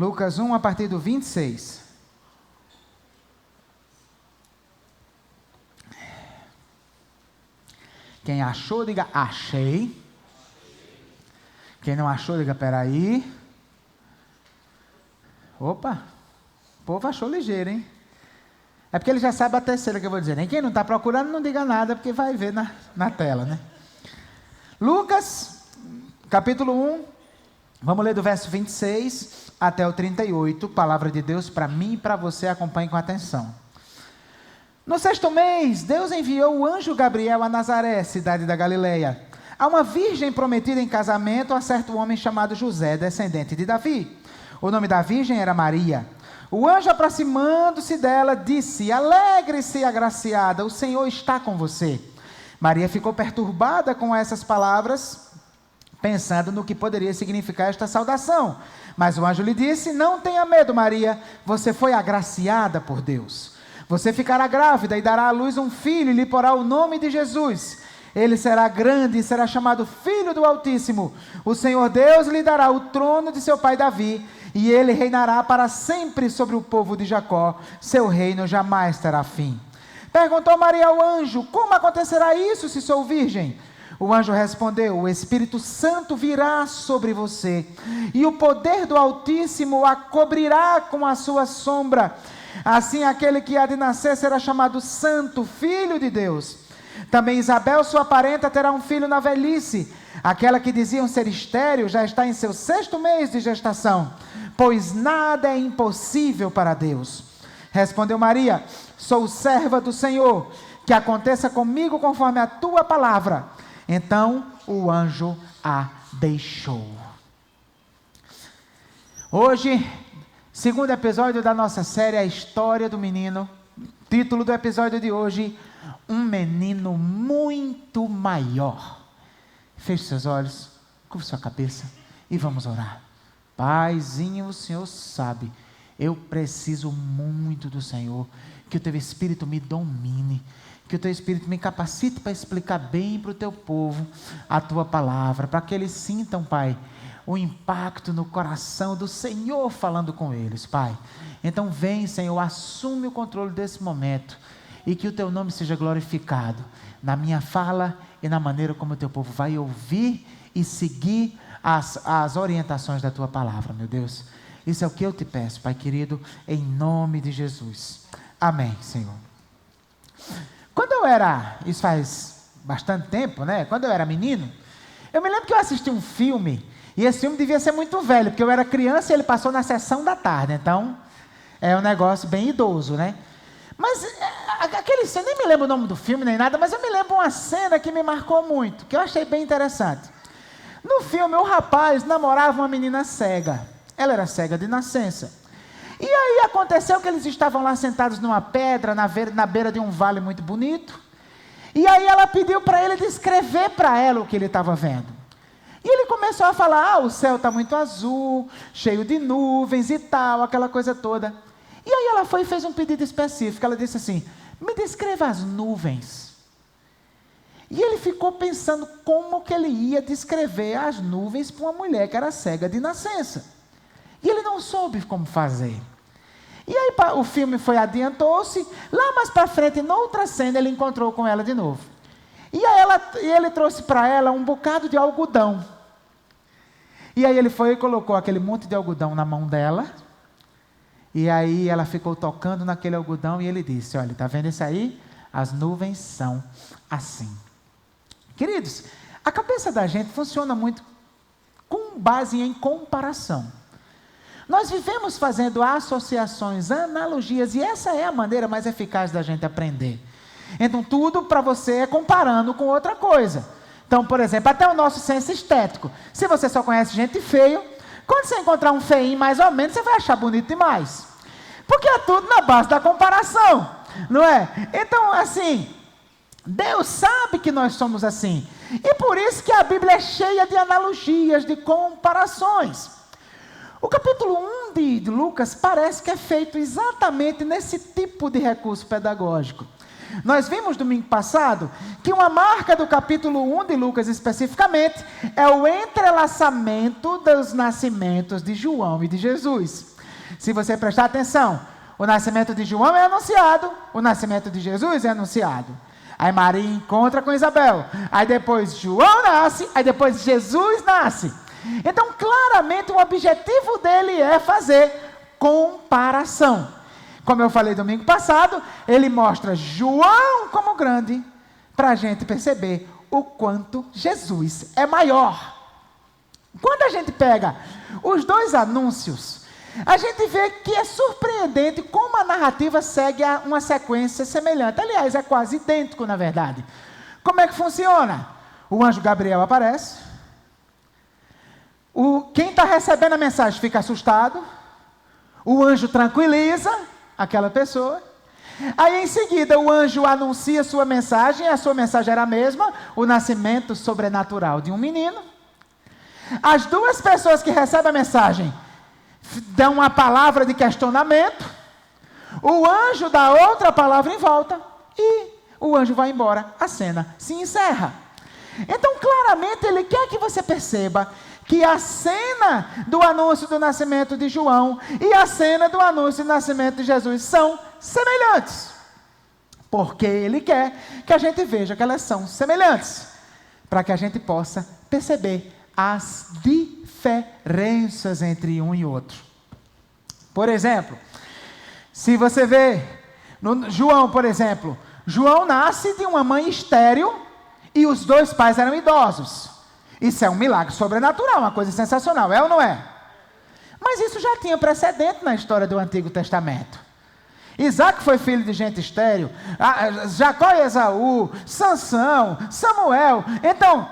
Lucas 1, a partir do 26. Quem achou, diga achei. Quem não achou, diga peraí. Opa, o povo achou ligeiro, hein? É porque ele já sabe a terceira que eu vou dizer. Nem quem não está procurando, não diga nada, porque vai ver na tela, né? Lucas, capítulo 1, vamos ler do verso 26 até o 38, palavra de Deus para mim e para você, acompanhe com atenção. No 6º mês, Deus enviou o anjo Gabriel a Nazaré, cidade da Galileia, a uma virgem prometida em casamento a certo homem chamado José, descendente de Davi. O nome da virgem era Maria. O anjo, aproximando-se dela, disse: alegre-se, agraciada, o Senhor está com você. Maria ficou perturbada com essas palavras, pensando no que poderia significar esta saudação. Mas o anjo lhe disse: não tenha medo, Maria, você foi agraciada por Deus. Você ficará grávida e dará à luz um filho e lhe porá o nome de Jesus. Ele será grande e será chamado Filho do Altíssimo. O Senhor Deus lhe dará o trono de seu pai Davi, e ele reinará para sempre sobre o povo de Jacó. Seu reino jamais terá fim. Perguntou Maria ao anjo: como acontecerá isso se sou virgem? O anjo respondeu: o Espírito Santo virá sobre você, e o poder do Altíssimo a cobrirá com a sua sombra. Assim aquele que há de nascer será chamado Santo, Filho de Deus. Também Isabel, sua parenta, terá um filho na velhice. Aquela que diziam ser estéril já está em seu 6º mês de gestação, pois nada é impossível para Deus. Respondeu Maria: sou serva do Senhor, que aconteça comigo conforme a tua palavra. Então o anjo a deixou. Hoje, segundo episódio da nossa série, a história do menino. Título do episódio de hoje: um menino muito maior. Feche seus olhos, curva sua cabeça e vamos orar. Paizinho, o Senhor sabe, eu preciso muito do Senhor, que o teu Espírito me domine, que o teu Espírito me capacite para explicar bem para o teu povo a tua palavra, para que eles sintam, Pai, o impacto no coração do Senhor falando com eles, Pai. Então vem, Senhor, assume o controle desse momento, e que o teu nome seja glorificado na minha fala e na maneira como o teu povo vai ouvir e seguir as orientações da tua palavra, meu Deus. Isso é o que eu te peço, Pai querido, em nome de Jesus. Amém, Senhor. Quando eu era, isso faz bastante tempo, né? Quando eu era menino, eu me lembro que eu assisti um filme, e esse filme devia ser muito velho, porque eu era criança e ele passou na sessão da tarde, então é um negócio bem idoso, né? Mas eu nem me lembro o nome do filme nem nada, mas eu me lembro uma cena que me marcou muito, que eu achei bem interessante. No filme, o rapaz namorava uma menina cega. Ela era cega de nascença. E aí aconteceu que eles estavam lá sentados numa pedra, na beira de um vale muito bonito. E aí ela pediu para ele descrever para ela o que ele estava vendo. E ele começou a falar: o céu está muito azul, cheio de nuvens e tal, aquela coisa toda. E aí ela foi e fez um pedido específico. Ela disse assim: me descreva as nuvens. E ele ficou pensando como que ele ia descrever as nuvens para uma mulher que era cega de nascença. E ele não soube como fazer. E aí o filme adiantou-se. Lá mais para frente, noutra cena, ele encontrou com ela de novo. E aí ele trouxe para ela um bocado de algodão. E aí ele foi e colocou aquele monte de algodão na mão dela. E aí ela ficou tocando naquele algodão e ele disse: olha, está vendo isso aí? As nuvens são assim. Queridos, a cabeça da gente funciona muito com base em comparação. Nós vivemos fazendo associações, analogias, e essa é a maneira mais eficaz da gente aprender. Então tudo para você é comparando com outra coisa. Então, por exemplo, até o nosso senso estético. Se você só conhece gente feio, quando você encontrar um feinho mais ou menos, você vai achar bonito demais. Porque é tudo na base da comparação, não é? Então, assim, Deus sabe que nós somos assim. E por isso que a Bíblia é cheia de analogias, de comparações. O capítulo 1 de Lucas parece que é feito exatamente nesse tipo de recurso pedagógico. Nós vimos domingo passado que uma marca do capítulo 1 de Lucas especificamente é o entrelaçamento dos nascimentos de João e de Jesus. Se você prestar atenção, o nascimento de João é anunciado, o nascimento de Jesus é anunciado. Aí Maria encontra com Isabel, aí depois João nasce, aí depois Jesus nasce. Então claramente o objetivo dele é fazer comparação. Como eu falei domingo passado, ele mostra João como grande, para a gente perceber o quanto Jesus é maior. Quando a gente pega os dois anúncios, a gente vê que é surpreendente como a narrativa segue uma sequência semelhante. Aliás, é quase idêntico, na verdade. Como é que funciona? O anjo Gabriel aparece, quem está recebendo a mensagem fica assustado, o anjo tranquiliza aquela pessoa, aí em seguida o anjo anuncia sua mensagem, a sua mensagem era a mesma, o nascimento sobrenatural de um menino. As duas pessoas que recebem a mensagem dão uma palavra de questionamento, o anjo dá outra palavra em volta, e o anjo vai embora, a cena se encerra. Então claramente ele quer que você perceba que a cena do anúncio do nascimento de João e a cena do anúncio do nascimento de Jesus são semelhantes. Porque ele quer que a gente veja que elas são semelhantes, para que a gente possa perceber as diferenças entre um e outro. Por exemplo, se você vê no João, por exemplo, João nasce de uma mãe estéril e os dois pais eram idosos. Isso é um milagre sobrenatural, uma coisa sensacional, é ou não é? Mas isso já tinha precedente na história do Antigo Testamento. Isaac foi filho de gente estéril, Jacó e Esaú, Sansão, Samuel. Então,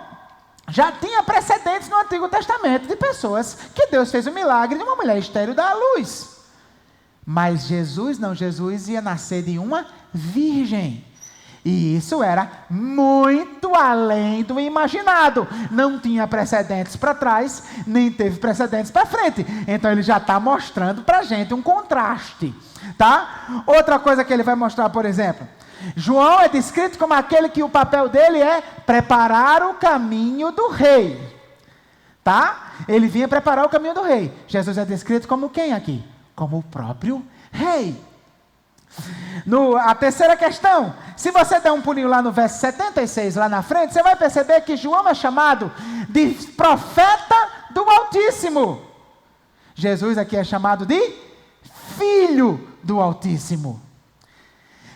já tinha precedentes no Antigo Testamento de pessoas que Deus fez o milagre de uma mulher estéril dar à luz. Mas Jesus não, Jesus ia nascer de uma virgem. E isso era muito além do imaginado. Não tinha precedentes para trás, nem teve precedentes para frente. Então ele já está mostrando para a gente um contraste, tá? Outra coisa que ele vai mostrar, por exemplo, João é descrito como aquele que o papel dele é preparar o caminho do rei, tá? Ele vinha preparar o caminho do rei. Jesus é descrito como quem aqui? Como o próprio rei. A terceira questão, se você der um pulinho lá no verso 76, lá na frente, você vai perceber que João é chamado de profeta do Altíssimo. Jesus aqui é chamado de Filho do Altíssimo.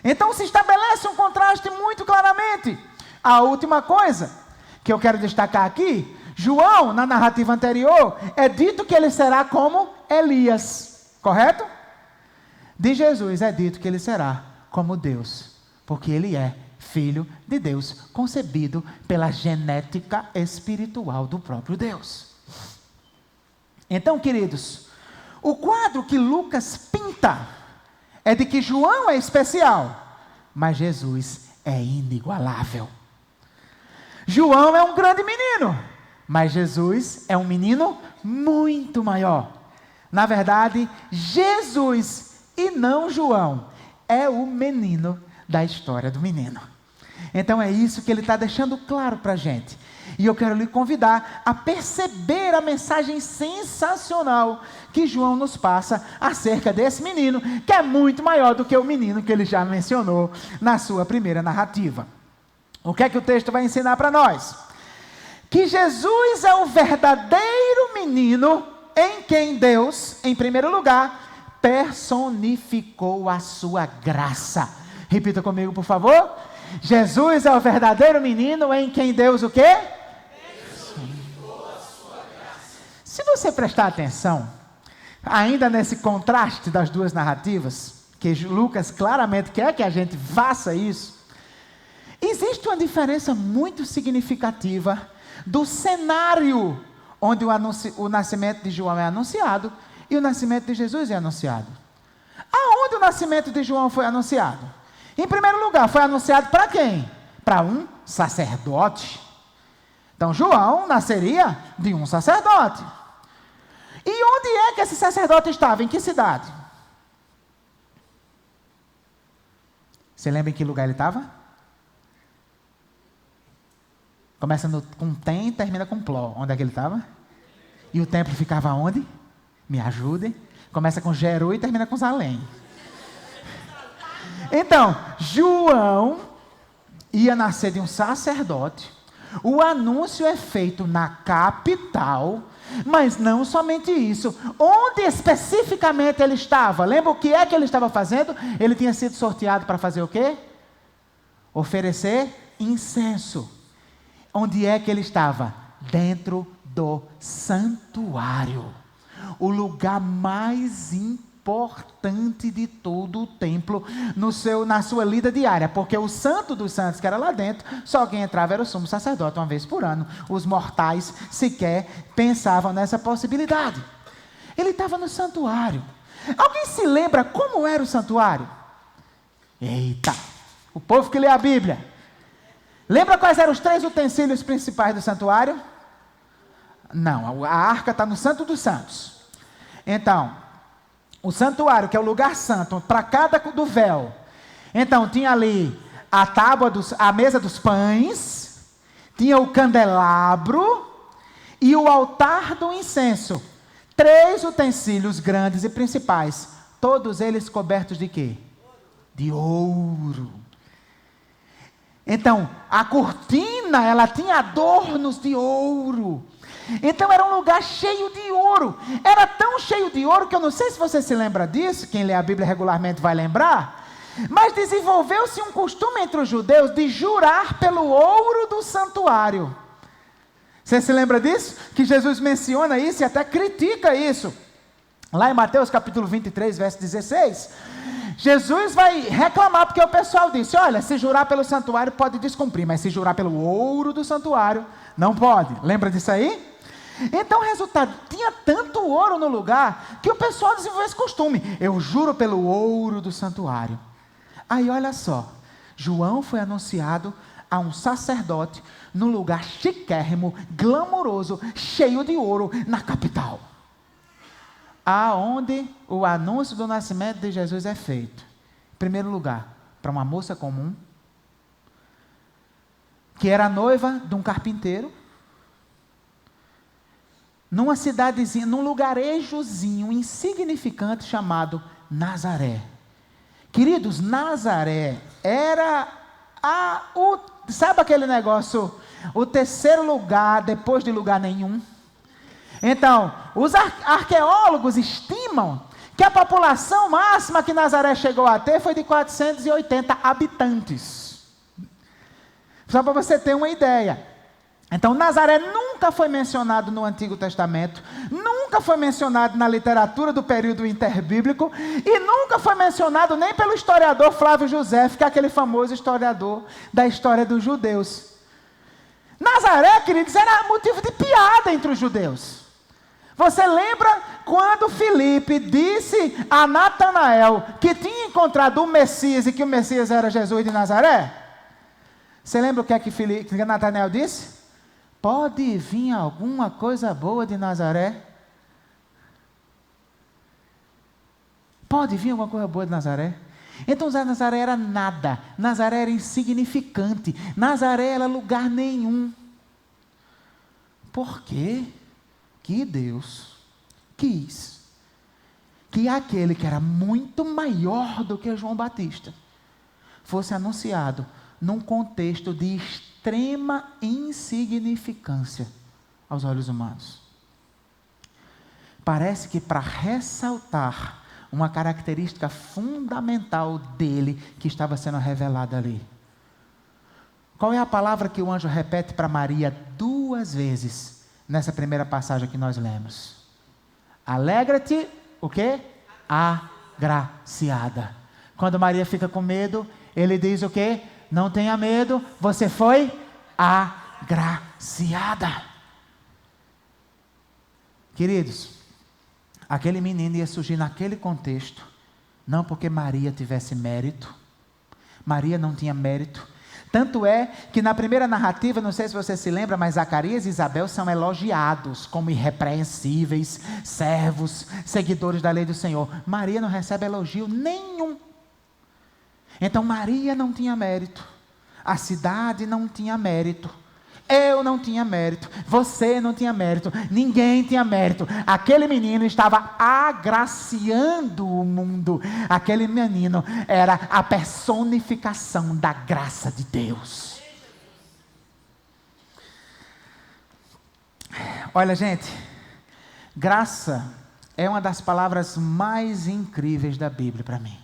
Então se estabelece um contraste muito claramente. A última coisa que eu quero destacar aqui, João, na narrativa anterior, é dito que ele será como Elias, correto? De Jesus é dito que ele será como Deus, porque ele é filho de Deus, concebido pela genética espiritual do próprio Deus. Então, queridos, o quadro que Lucas pinta é de que João é especial, mas Jesus é inigualável. João é um grande menino, mas Jesus é um menino muito maior. Na verdade, Jesus e não João é o menino da história do menino. Então é isso que ele está deixando claro para a gente. E eu quero lhe convidar a perceber a mensagem sensacional que João nos passa acerca desse menino, que é muito maior do que o menino que ele já mencionou na sua primeira narrativa. O que é que o texto vai ensinar para nós? Que Jesus é o verdadeiro menino em quem Deus, em primeiro lugar, personificou a sua graça. Repita comigo, por favor. Jesus é o verdadeiro menino em quem Deus o quê? Personificou a sua graça. Se você prestar atenção, ainda nesse contraste das duas narrativas, que Lucas claramente quer que a gente faça isso, existe uma diferença muito significativa do cenário onde o nascimento de João é anunciado e o nascimento de Jesus é anunciado. Aonde o nascimento de João foi anunciado? Em primeiro lugar, foi anunciado para quem? Para um sacerdote. Então João nasceria de um sacerdote. E onde é que esse sacerdote estava? Em que cidade? Você lembra em que lugar ele estava? Começa com tem e termina com pló. Onde é que ele estava? E o templo ficava onde? Me ajudem. Começa com Jeru e termina com Zalém. Então, João ia nascer de um sacerdote. O anúncio é feito na capital, mas não somente isso. Onde especificamente ele estava? Lembra o que é que ele estava fazendo? Ele tinha sido sorteado para fazer o quê? Oferecer incenso. Onde é que ele estava? Dentro do santuário. O lugar mais importante de todo o templo na sua lida diária, porque o santo dos santos que era lá dentro, só quem entrava era o sumo sacerdote uma vez por ano. Os mortais sequer pensavam nessa possibilidade. Ele estava no santuário. Alguém se lembra como era o santuário? Eita, o povo que lê a Bíblia. Lembra quais eram os 3 utensílios principais do santuário? Não, a arca está no Santo dos Santos. Então, o santuário, que é o lugar santo, para cada do véu. Então, tinha ali a mesa dos pães, tinha o candelabro e o altar do incenso. 3 utensílios grandes e principais, todos eles cobertos de quê? De ouro. Então, a cortina, ela tinha adornos de ouro. Então, era um lugar cheio de ouro. Era tão cheio de ouro que eu não sei se você se lembra disso, quem lê a Bíblia regularmente vai lembrar, mas desenvolveu-se um costume entre os judeus de jurar pelo ouro do santuário. Você se lembra disso? Que Jesus menciona isso e até critica isso. Lá em Mateus capítulo 23, verso 16, Jesus vai reclamar porque o pessoal disse, olha, se jurar pelo santuário pode descumprir, mas se jurar pelo ouro do santuário, não pode. Lembra disso aí? Então o resultado, tinha tanto ouro no lugar, que o pessoal desenvolveu esse costume, eu juro pelo ouro do santuário. Aí olha só, João foi anunciado a um sacerdote, num lugar chiquérrimo, glamouroso, cheio de ouro, na capital. Aonde o anúncio do nascimento de Jesus é feito. Em primeiro lugar, para uma moça comum, que era noiva de um carpinteiro, numa cidadezinha, num lugarejozinho insignificante chamado Nazaré. Queridos, Nazaré era sabe aquele negócio, o terceiro lugar depois de lugar nenhum? Então, os arqueólogos estimam que a população máxima que Nazaré chegou a ter foi de 480 habitantes. Só para você ter uma ideia. Então, Nazaré nunca foi mencionado no Antigo Testamento, nunca foi mencionado na literatura do período interbíblico e nunca foi mencionado nem pelo historiador Flávio José, que é aquele famoso historiador da história dos judeus. Nazaré, queridos, era motivo de piada entre os judeus. Você lembra quando Filipe disse a Natanael que tinha encontrado o Messias e que o Messias era Jesus de Nazaré? Você lembra o que é que Natanael disse? Pode vir alguma coisa boa de Nazaré? Pode vir alguma coisa boa de Nazaré? Então Nazaré era nada, Nazaré era insignificante, Nazaré era lugar nenhum. Por quê? Que Deus quis que aquele que era muito maior do que João Batista fosse anunciado num contexto de extrema insignificância aos olhos humanos. Parece que para ressaltar uma característica fundamental dele que estava sendo revelada ali. Qual é a palavra que o anjo repete para Maria 2 vezes? Nessa primeira passagem que nós lemos. Alegra-te, o quê? Agraciada. Quando Maria fica com medo, ele diz o quê? Não tenha medo, você foi agraciada. Queridos, aquele menino ia surgir naquele contexto, não porque Maria tivesse mérito. Maria não tinha mérito. Tanto é que na primeira narrativa, não sei se você se lembra, mas Zacarias e Isabel são elogiados como irrepreensíveis, servos, seguidores da lei do Senhor. Maria não recebe elogio nenhum. Então Maria não tinha mérito, a cidade não tinha mérito, eu não tinha mérito, você não tinha mérito, ninguém tinha mérito. Aquele menino estava agraciando o mundo. Aquele menino era a personificação da graça de Deus. Olha, gente, graça é uma das palavras mais incríveis da Bíblia para mim.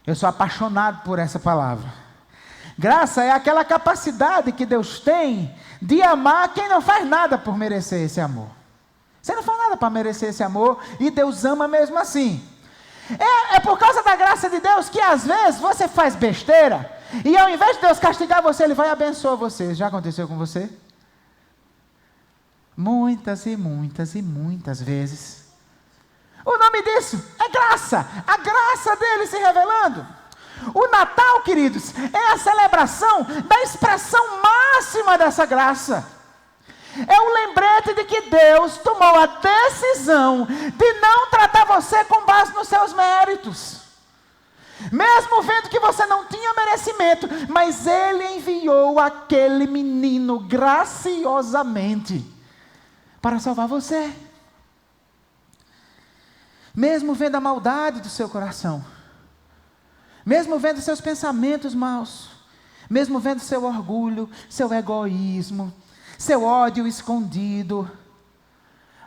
Eu sou apaixonado por essa palavra. Graça é aquela capacidade que Deus tem de amar quem não faz nada por merecer esse amor. Você não faz nada para merecer esse amor e Deus ama mesmo assim. É por causa da graça de Deus que às vezes você faz besteira e ao invés de Deus castigar você, Ele vai abençoar você. Já aconteceu com você? Muitas e muitas e muitas vezes. O nome disso é graça. A graça dele se revelando. O Natal, queridos, é a celebração da expressão máxima dessa graça. É um lembrete de que Deus tomou a decisão de não tratar você com base nos seus méritos. Mesmo vendo que você não tinha merecimento, mas Ele enviou aquele menino graciosamente para salvar você. Mesmo vendo a maldade do seu coração, mesmo vendo seus pensamentos maus, mesmo vendo seu orgulho, seu egoísmo, seu ódio escondido,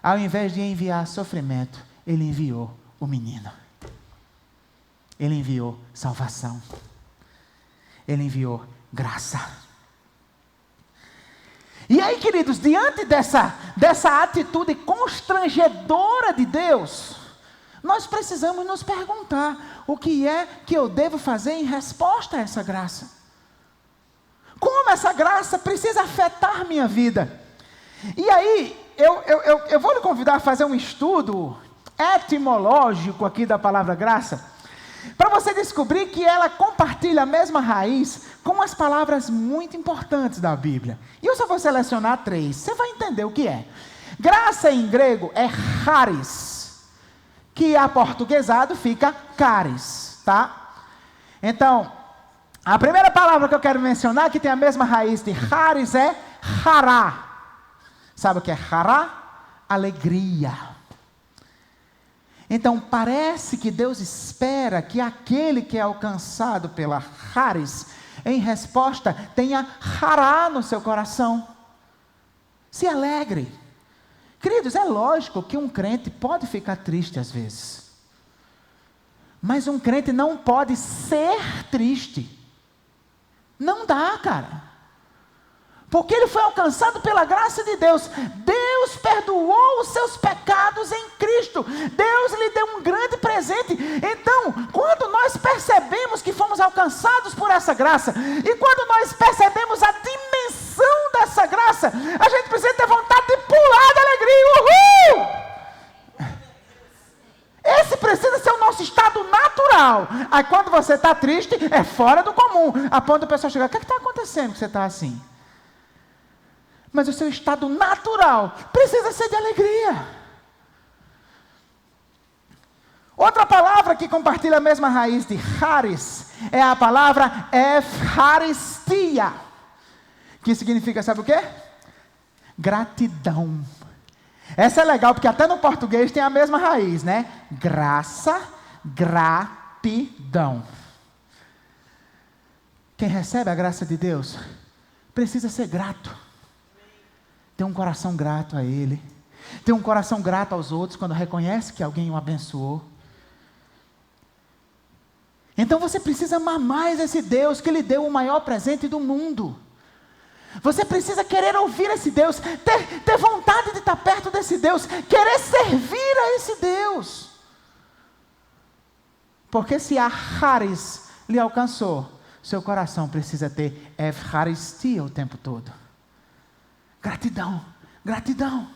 ao invés de enviar sofrimento, Ele enviou o menino. Ele enviou salvação. Ele enviou graça. E aí, queridos, diante dessa atitude constrangedora de Deus, nós precisamos nos perguntar: o que é que eu devo fazer em resposta a essa graça? Como essa graça precisa afetar minha vida? E aí, eu vou lhe convidar a fazer um estudo etimológico aqui da palavra graça, para você descobrir que ela compartilha a mesma raiz com as palavras muito importantes da Bíblia. E eu só vou selecionar 3, você vai entender o que é. Graça em grego é charis, que aportuguesado fica caris, tá? Então, a primeira palavra que eu quero mencionar, que tem a mesma raiz de charis, é chará. Sabe o que é chará? Alegria. Então, parece que Deus espera que aquele que é alcançado pela charis, em resposta, tenha chará no seu coração. Se alegre. Queridos, é lógico que um crente pode ficar triste às vezes. Mas um crente não pode ser triste. Não dá, cara. Porque ele foi alcançado pela graça de Deus. Deus perdoou os seus pecados em Cristo. Deus lhe deu um grande presente. Então, quando nós percebemos que fomos alcançados por essa graça, e quando nós percebemos a dimensão dessa graça, a gente precisa ter vontade de pular de alegria. Uhul! Esse precisa ser o nosso estado natural. Aí quando você está triste, é fora do comum. A ponto da pessoa chegar: o que está acontecendo que você está assim? Mas o seu estado natural precisa ser de alegria. Outra palavra que compartilha a mesma raiz de charis é a palavra efcharistia, que significa, sabe o quê? Gratidão. Essa é legal, porque até no português tem a mesma raiz, né? Graça, gratidão. Quem recebe a graça de Deus precisa ser grato. Ter um coração grato a Ele. Ter um coração grato aos outros quando reconhece que alguém o abençoou. Então você precisa amar mais esse Deus que lhe deu o maior presente do mundo. Você precisa querer ouvir esse Deus, ter vontade de estar perto desse Deus, querer servir a esse Deus. Porque se a charis lhe alcançou, seu coração precisa ter efcharistia o tempo todo. Gratidão, gratidão.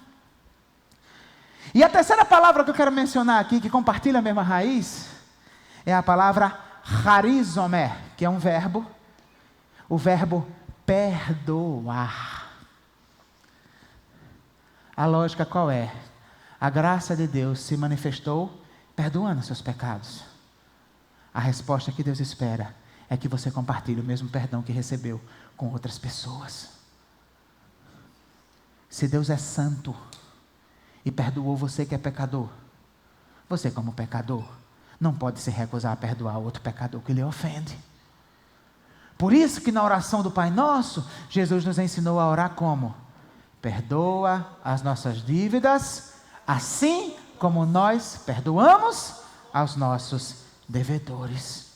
E a terceira palavra que eu quero mencionar aqui, que compartilha a mesma raiz, é a palavra charizomé, que é um verbo, o verbo perdoar. A lógica qual é? A graça de Deus se manifestou perdoando seus pecados. A resposta que Deus espera é que você compartilhe o mesmo perdão que recebeu com outras pessoas. Se Deus é santo e perdoou você que é pecador, você como pecador não pode se recusar a perdoar outro pecador que lhe ofende. Por isso que na oração do Pai Nosso, Jesus nos ensinou a orar como? Perdoa as nossas dívidas, assim como nós perdoamos aos nossos devedores.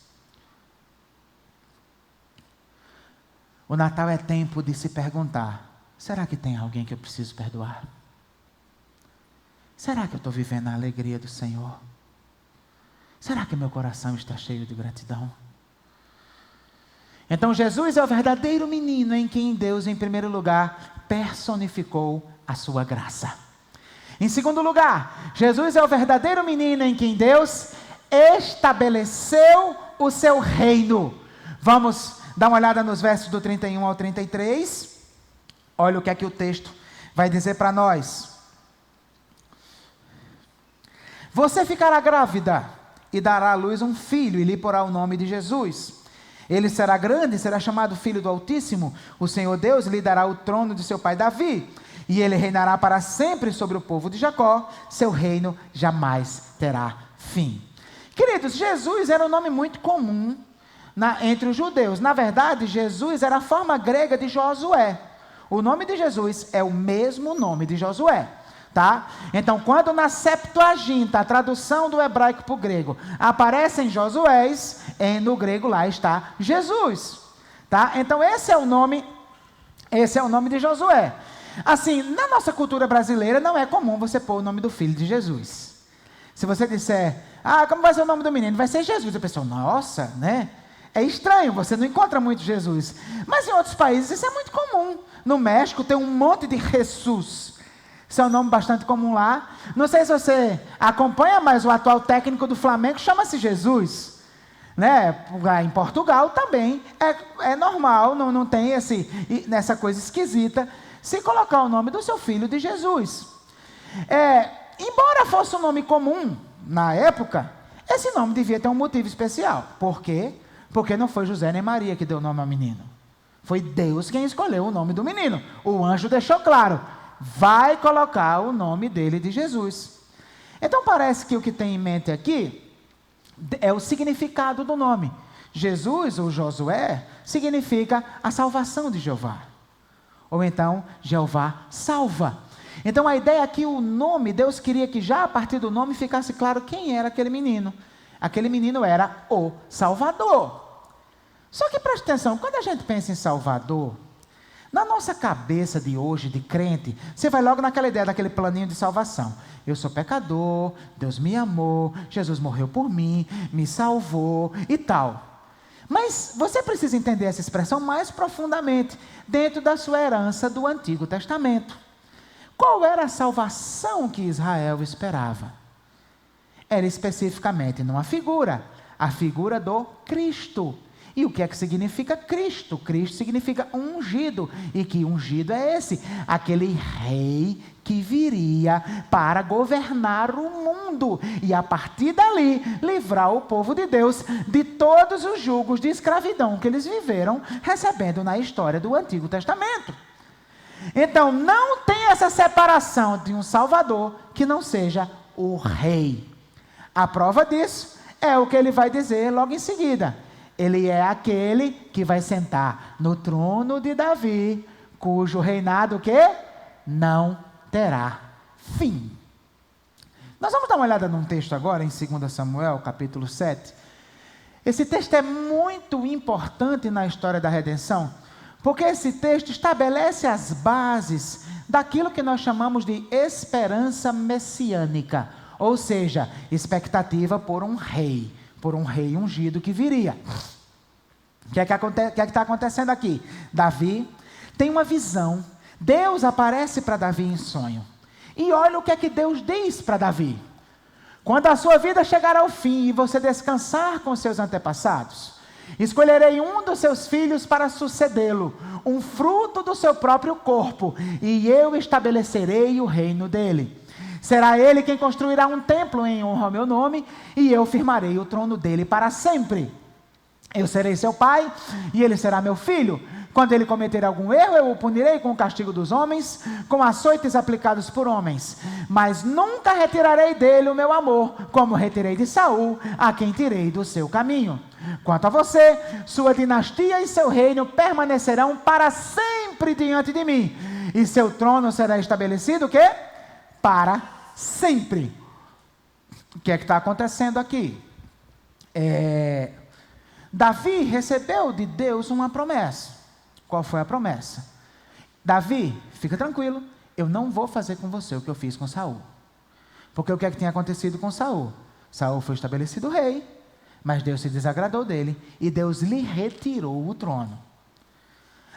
O Natal é tempo de se perguntar: será que tem alguém que eu preciso perdoar? Será que eu estou vivendo a alegria do Senhor? Será que meu coração está cheio de gratidão? Então Jesus é o verdadeiro menino em quem Deus, em primeiro lugar, personificou a sua graça. Em segundo lugar, Jesus é o verdadeiro menino em quem Deus estabeleceu o seu reino. Vamos dar uma olhada nos versos do 31 ao 33. Olha o que é que o texto vai dizer para nós. Você ficará grávida e dará à luz um filho e lhe porá o nome de Jesus. Ele será grande e será chamado Filho do Altíssimo. O Senhor Deus lhe dará o trono de seu pai Davi. E ele reinará para sempre sobre o povo de Jacó. Seu reino jamais terá fim. Queridos, Jesus era um nome muito comum entre os judeus. Na verdade, Jesus era a forma grega de Josué. O nome de Jesus é o mesmo nome de Josué. Tá? Então, quando na Septuaginta, a tradução do hebraico para o grego, aparecem Josués, no grego lá está Jesus. Tá? Então, esse é o nome de Josué. Assim, na nossa cultura brasileira, não é comum você pôr o nome do filho de Jesus. Se você disser, como vai ser o nome do menino? Vai ser Jesus. A pessoa, nossa, né? É estranho, você não encontra muito Jesus. Mas em outros países isso é muito comum. No México tem um monte de Jesus. Esse é um nome bastante comum lá. Não sei se você acompanha, mas o atual técnico do Flamengo chama-se Jesus. Né? Em Portugal também é normal, não tem essa coisa esquisita, se colocar o nome do seu filho de Jesus. Embora fosse um nome comum na época, esse nome devia ter um motivo especial. Por quê? Porque não foi José nem Maria que deu o nome ao menino. Foi Deus quem escolheu o nome do menino. O anjo deixou claro, vai colocar o nome dele de Jesus. Então parece que o que tem em mente aqui é o significado do nome. Jesus, ou Josué, significa a salvação de Jeová. Ou então, Jeová salva. Então a ideia aqui, o nome, Deus queria que já a partir do nome ficasse claro quem era aquele menino. Aquele menino era o Salvador. Só que preste atenção, quando a gente pensa em Salvador, na nossa cabeça de hoje, de crente, você vai logo naquela ideia daquele planinho de salvação. Eu sou pecador, Deus me amou, Jesus morreu por mim, me salvou e tal. Mas você precisa entender essa expressão mais profundamente, dentro da sua herança do Antigo Testamento. Qual era a salvação que Israel esperava? Era especificamente numa figura, a figura do Cristo. E o que é que significa Cristo? Cristo significa ungido. E que ungido é esse? Aquele rei que viria para governar o mundo. E a partir dali, livrar o povo de Deus de todos os julgos de escravidão que eles viveram, recebendo na história do Antigo Testamento. Então, não tem essa separação de um Salvador que não seja o rei. A prova disso é o que ele vai dizer logo em seguida. Ele é aquele que vai sentar no trono de Davi, cujo reinado o quê? Não terá fim. Nós vamos dar uma olhada num texto agora, em 2 Samuel, capítulo 7. Esse texto é muito importante na história da redenção, porque esse texto estabelece as bases daquilo que nós chamamos de esperança messiânica, ou seja, expectativa por um rei ungido que viria. O que é que está acontecendo aqui? Davi tem uma visão. Deus aparece para Davi em sonho. E olha o que é que Deus diz para Davi. Quando a sua vida chegar ao fim e você descansar com seus antepassados, escolherei um dos seus filhos para sucedê-lo, um fruto do seu próprio corpo, e eu estabelecerei o reino dele. Será ele quem construirá um templo em honra ao meu nome, e eu firmarei o trono dele para sempre. Eu serei seu pai, e ele será meu filho. Quando ele cometer algum erro, eu o punirei com o castigo dos homens, com açoites aplicados por homens. Mas nunca retirarei dele o meu amor, como retirei de Saul, a quem tirei do seu caminho. Quanto a você, sua dinastia e seu reino permanecerão para sempre diante de mim, e seu trono será estabelecido o quê? Para sempre. O que é que está acontecendo aqui? Davi recebeu de Deus uma promessa. Qual foi a promessa? Davi, fica tranquilo, eu não vou fazer com você o que eu fiz com Saul. Porque o que é que tinha acontecido com Saul? Saul foi estabelecido rei, mas Deus se desagradou dele e Deus lhe retirou o trono.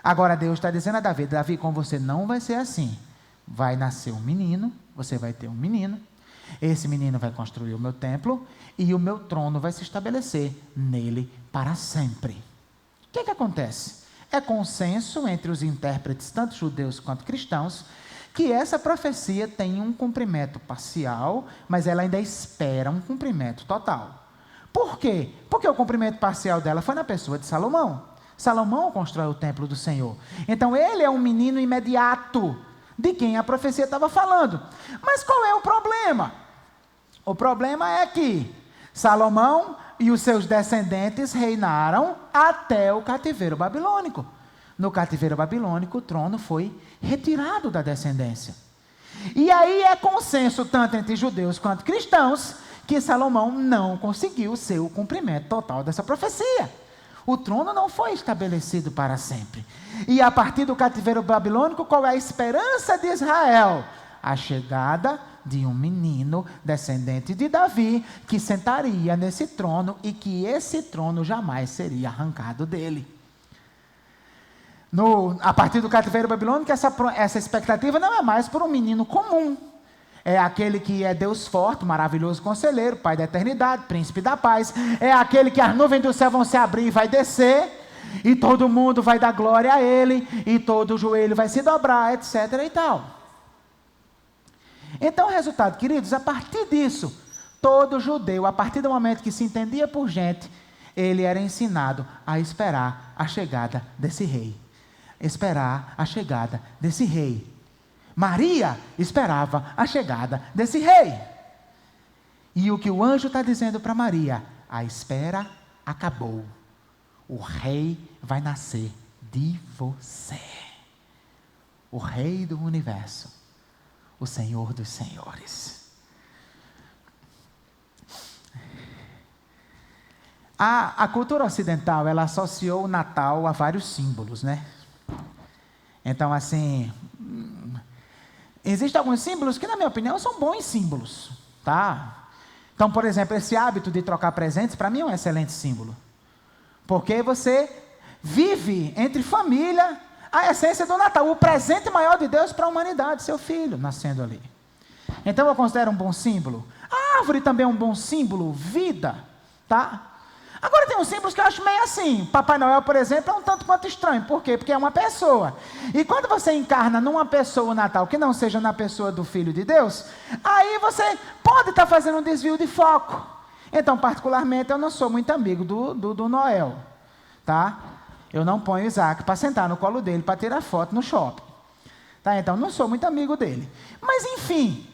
Agora Deus está dizendo a Davi: Davi, com você não vai ser assim. Vai nascer um menino, você vai ter um menino, esse menino vai construir o meu templo e o meu trono vai se estabelecer nele para sempre. O que acontece? É consenso entre os intérpretes, tanto judeus quanto cristãos, que essa profecia tem um cumprimento parcial, mas ela ainda espera um cumprimento total. Por quê? Porque o cumprimento parcial dela foi na pessoa de Salomão. Salomão constrói o templo do Senhor. Então ele é um menino imediato de quem a profecia estava falando. Mas qual é o problema? O problema é que Salomão e os seus descendentes reinaram até o cativeiro babilônico. No cativeiro babilônico, o trono foi retirado da descendência. E aí é consenso, tanto entre judeus quanto cristãos, que Salomão não conseguiu ser o cumprimento total dessa profecia. O trono não foi estabelecido para sempre. E a partir do cativeiro babilônico, qual é a esperança de Israel? A chegada de um menino descendente de Davi, que sentaria nesse trono e que esse trono jamais seria arrancado dele. A partir do cativeiro babilônico, essa expectativa não é mais por um menino comum. É aquele que é Deus forte, maravilhoso conselheiro, Pai da eternidade, príncipe da paz. É aquele que as nuvens do céu vão se abrir e vai descer, e todo mundo vai dar glória a ele, e todo joelho vai se dobrar, etc. e tal. Então, o resultado, queridos, a partir disso, todo judeu, a partir do momento que se entendia por gente, ele era ensinado a esperar a chegada desse rei. Esperar a chegada desse rei. Maria esperava a chegada desse rei. E o que o anjo está dizendo para Maria? A espera acabou. O rei vai nascer de você. O rei do universo. O Senhor dos senhores. A cultura ocidental, ela associou o Natal a vários símbolos, né? Então, assim, existem alguns símbolos que, na minha opinião, são bons símbolos, tá? Então, por exemplo, esse hábito de trocar presentes, para mim é um excelente símbolo. Porque você vive entre família a essência do Natal, o presente maior de Deus para a humanidade, seu filho nascendo ali. Então eu considero um bom símbolo. A árvore também é um bom símbolo, vida, tá? Agora tem uns símbolos que eu acho meio assim. Papai Noel, por exemplo, é um tanto quanto estranho. Por quê? Porque é uma pessoa. E quando você encarna numa pessoa o Natal que não seja na pessoa do Filho de Deus, aí você pode estar fazendo um desvio de foco. Então, particularmente, eu não sou muito amigo do Noel, tá? Eu não ponho Isaac para sentar no colo dele para tirar foto no shopping. Tá? Então, não sou muito amigo dele. Mas, enfim,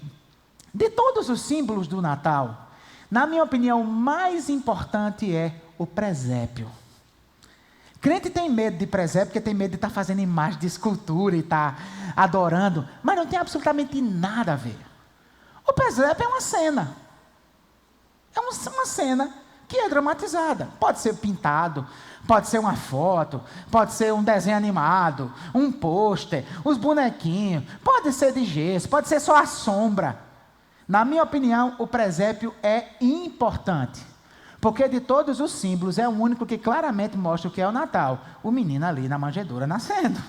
de todos os símbolos do Natal, na minha opinião, o mais importante é o presépio. Crente tem medo de presépio, porque tem medo de estar fazendo imagem de escultura e estar adorando, mas não tem absolutamente nada a ver. O presépio é uma cena. É uma cena que é dramatizada. Pode ser pintado, pode ser uma foto, pode ser um desenho animado, um pôster, os bonequinhos, pode ser de gesso, pode ser só a sombra. Na minha opinião, o presépio é importante, porque de todos os símbolos é o único que claramente mostra o que é o Natal, o menino ali na manjedoura nascendo.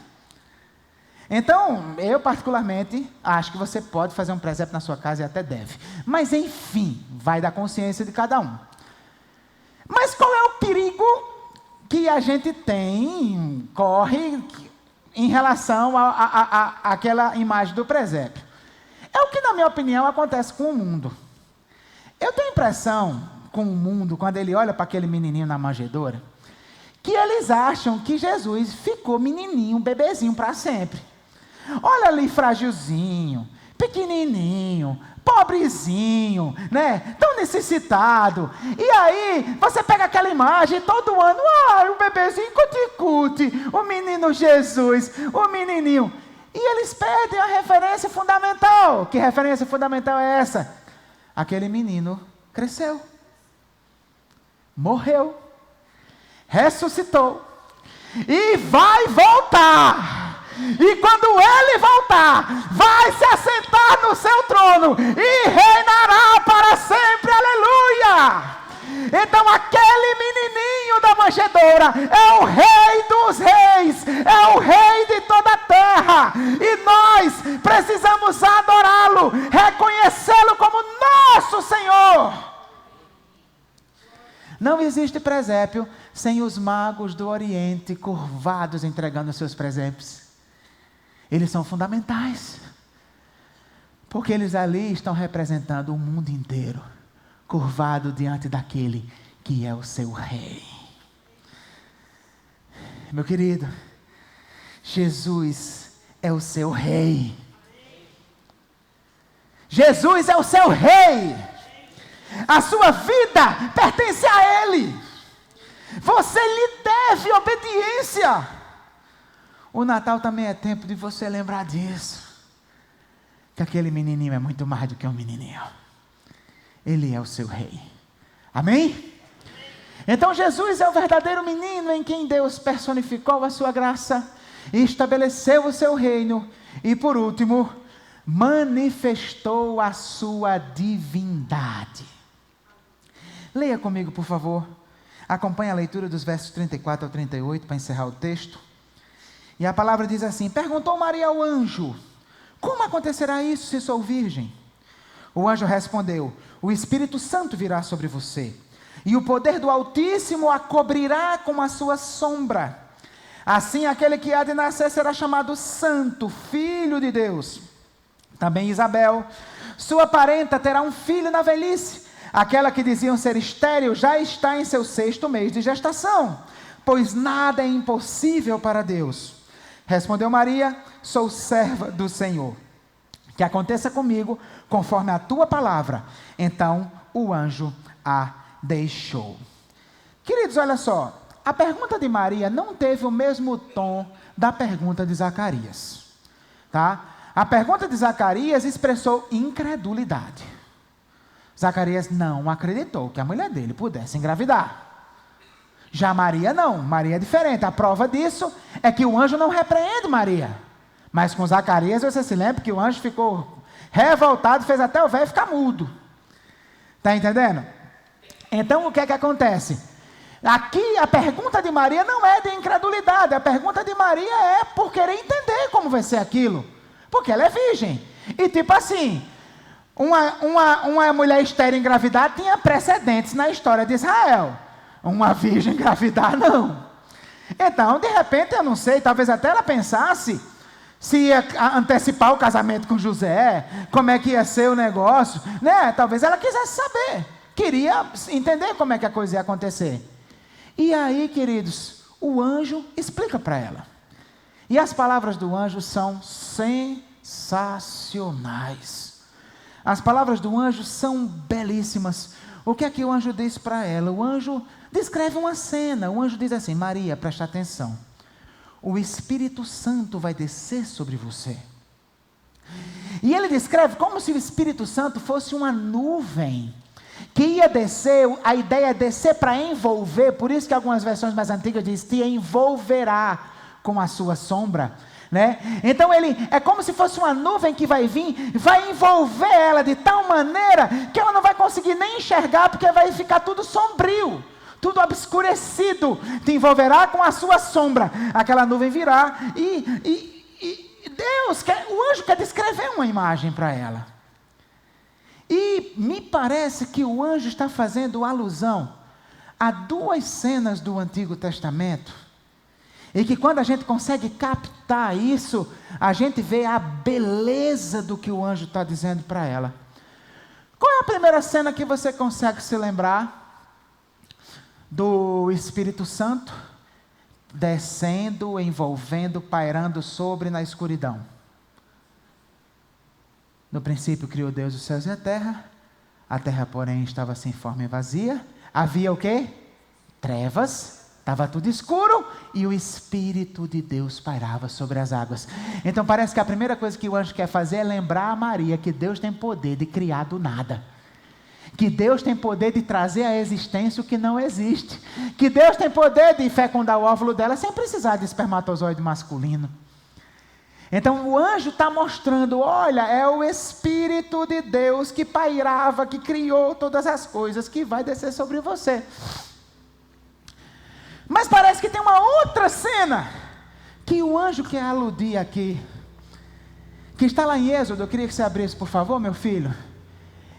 Então, eu particularmente acho que você pode fazer um presépio na sua casa e até deve. Mas enfim, vai da consciência de cada um. Mas qual é o perigo que a gente corre em relação àquela imagem do presépio? É o que, na minha opinião, acontece com o mundo. Eu tenho a impressão, com o mundo, quando ele olha para aquele menininho na manjedoura, que eles acham que Jesus ficou menininho, bebezinho para sempre. Olha ali, frágilzinho, pequenininho, pobrezinho, né? Tão necessitado. E aí, você pega aquela imagem todo ano, o bebezinho cuticute, o menino Jesus, o menininho. E eles perdem a referência fundamental. Que referência fundamental é essa? Aquele menino cresceu, morreu, ressuscitou e vai voltar. E quando ele voltar, vai se assentar no seu trono e reinará para sempre. Aleluia! Então aquele menininho da manjedoura é o Rei dos Reis, é o Rei de toda a terra, e nós precisamos adorá-lo, reconhecê-lo como nosso Senhor. Não existe presépio sem os magos do Oriente curvados entregando seus presentes. Eles são fundamentais, porque eles ali estão representando o mundo inteiro, curvado diante daquele que é o seu Rei. Meu querido, Jesus é o seu Rei. Jesus é o seu Rei. A sua vida pertence a Ele. Você lhe deve obediência. O Natal também é tempo de você lembrar disso. Que aquele menininho é muito mais do que um menininho. Ele é o seu Rei. Amém? Então Jesus é o verdadeiro menino em quem Deus personificou a sua graça e estabeleceu o seu reino. E por último, manifestou a sua divindade. Leia comigo, por favor. Acompanhe a leitura dos versos 34 ao 38 para encerrar o texto. E a palavra diz assim: perguntou Maria ao anjo: como acontecerá isso se sou virgem? O anjo respondeu: o Espírito Santo virá sobre você, e o poder do Altíssimo a cobrirá com a sua sombra. Assim aquele que há de nascer será chamado Santo, Filho de Deus. Também Isabel, sua parenta, terá um filho na velhice. Aquela que diziam ser estéril já está em seu 6º mês de gestação, pois nada é impossível para Deus. Respondeu Maria: sou serva do Senhor, que aconteça comigo conforme a tua palavra. Então o anjo a deixou. Queridos, olha só, a pergunta de Maria não teve o mesmo tom da pergunta de Zacarias, tá? A pergunta de Zacarias expressou incredulidade. Zacarias não acreditou que a mulher dele pudesse engravidar. Já Maria não, Maria é diferente. A prova disso é que o anjo não repreende Maria. Mas com Zacarias você se lembra que o anjo ficou revoltado, fez até o velho ficar mudo. Está entendendo? Então o que é que acontece? Aqui a pergunta de Maria não é de incredulidade, a pergunta de Maria é por querer entender como vai ser aquilo. Porque ela é virgem. E tipo assim, uma mulher estéril engravidar tinha precedentes na história de Israel. Uma virgem engravidar, não. Então, de repente, eu não sei, talvez até ela pensasse se ia antecipar o casamento com José, como é que ia ser o negócio, né? Talvez ela quisesse saber, queria entender como é que a coisa ia acontecer. E aí, queridos, o anjo explica para ela. E as palavras do anjo são sensacionais. As palavras do anjo são belíssimas. O que é que o anjo diz para ela? O anjo descreve uma cena. O anjo diz assim: Maria, presta atenção. O Espírito Santo vai descer sobre você. E ele descreve como se o Espírito Santo fosse uma nuvem que ia descer. A ideia é descer para envolver. Por isso que algumas versões mais antigas dizem: te envolverá com a sua sombra, né? Então ele é como se fosse uma nuvem que vai vir, vai envolver ela de tal maneira que ela não vai conseguir nem enxergar, porque vai ficar tudo sombrio, tudo obscurecido. Te envolverá com a sua sombra. Aquela nuvem virá e Deus quer, o anjo quer descrever uma imagem para ela. E me parece que o anjo está fazendo alusão a duas cenas do Antigo Testamento E que quando a gente consegue captar isso, a gente vê a beleza do que o anjo está dizendo para ela. Qual é a primeira cena que você consegue se lembrar do Espírito Santo descendo, envolvendo, pairando sobre na escuridão? No princípio criou Deus os céus e a terra porém estava sem forma e vazia. Havia o quê? Trevas. Estava tudo escuro e o Espírito de Deus pairava sobre as águas. Então parece que a primeira coisa que o anjo quer fazer é lembrar a Maria que Deus tem poder de criar do nada. Que Deus tem poder de trazer à existência o que não existe. Que Deus tem poder de fecundar o óvulo dela sem precisar de espermatozoide masculino. Então o anjo está mostrando, olha, é o Espírito de Deus que pairava, que criou todas as coisas, que vai descer sobre você. Mas parece que tem uma outra cena que o anjo quer aludir aqui, que está lá em Êxodo. Eu queria que você abrisse, por favor, meu filho.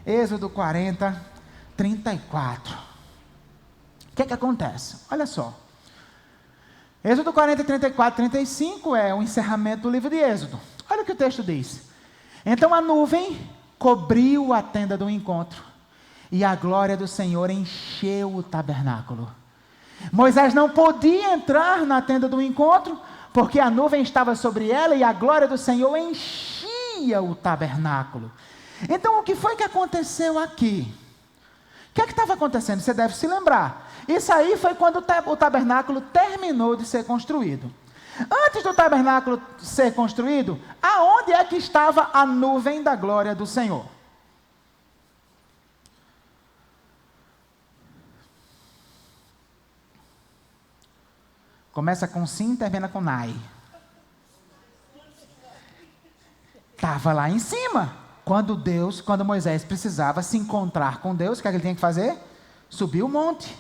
Êxodo 40, 34. O que é que acontece? Olha só. Êxodo 40, 34, 35 é o encerramento do livro de Êxodo. Olha o que o texto diz. Então a nuvem cobriu a tenda do encontro, e a glória do Senhor encheu o tabernáculo. Moisés não podia entrar na tenda do encontro, porque a nuvem estava sobre ela e a glória do Senhor enchia o tabernáculo. Então o que foi que aconteceu aqui? O que é que estava acontecendo? Você deve se lembrar. Isso aí foi quando o tabernáculo terminou de ser construído. Antes do tabernáculo ser construído, aonde é que estava a nuvem da glória do Senhor? Começa com sim, termina com nai. Estava lá em cima. Quando Moisés precisava se encontrar com Deus, o que é que ele tinha que fazer? Subir o monte.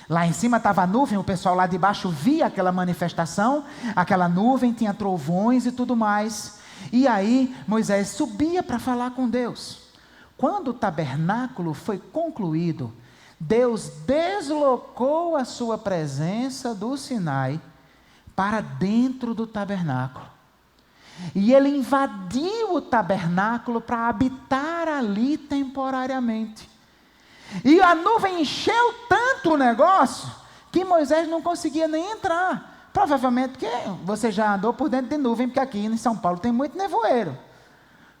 Lá em cima estava a nuvem, o pessoal lá de baixo via aquela manifestação, aquela nuvem, tinha trovões e tudo mais. E aí Moisés subia para falar com Deus. Quando o tabernáculo foi concluído, Deus deslocou a sua presença do Sinai para dentro do tabernáculo. E ele invadiu o tabernáculo para habitar ali temporariamente. E a nuvem encheu tanto o negócio que Moisés não conseguia nem entrar. Provavelmente porque você já andou por dentro de nuvem, porque aqui em São Paulo tem muito nevoeiro.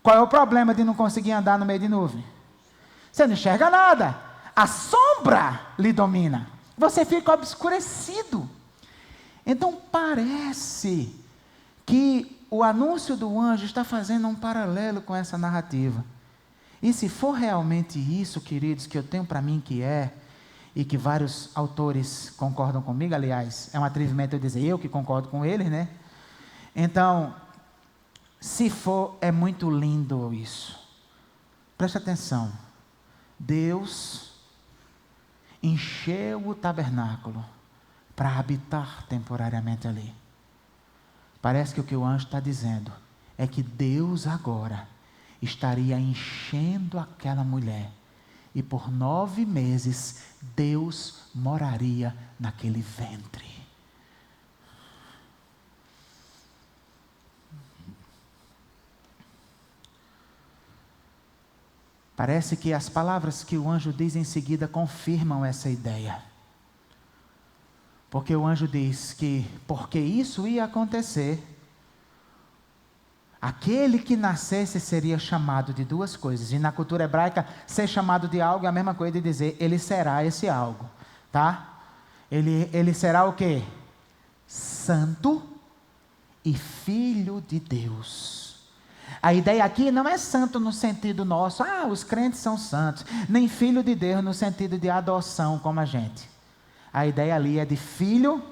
Qual é o problema de não conseguir andar no meio de nuvem? Você não enxerga nada. A sombra lhe domina. Você fica obscurecido. Então parece que o anúncio do anjo está fazendo um paralelo com essa narrativa. E se for realmente isso, queridos, que eu tenho para mim que é, e que vários autores concordam comigo, aliás, é um atrevimento eu dizer eu que concordo com eles, né? Então, se for, é muito lindo isso. Preste atenção. Deus encheu o tabernáculo para habitar temporariamente ali. Parece que o que o anjo está dizendo é que Deus agora estaria enchendo aquela mulher, e por 9 meses Deus moraria naquele ventre. Parece que as palavras que o anjo diz em seguida confirmam essa ideia. Porque o anjo diz que, porque isso ia acontecer, aquele que nascesse seria chamado de 2 coisas. E na cultura hebraica, ser chamado de algo é a mesma coisa de dizer, ele será esse algo. Tá? Ele será o quê? Santo e filho de Deus. A ideia aqui não é santo no sentido nosso, os crentes são santos. Nem filho de Deus no sentido de adoção como a gente. A ideia ali é de filho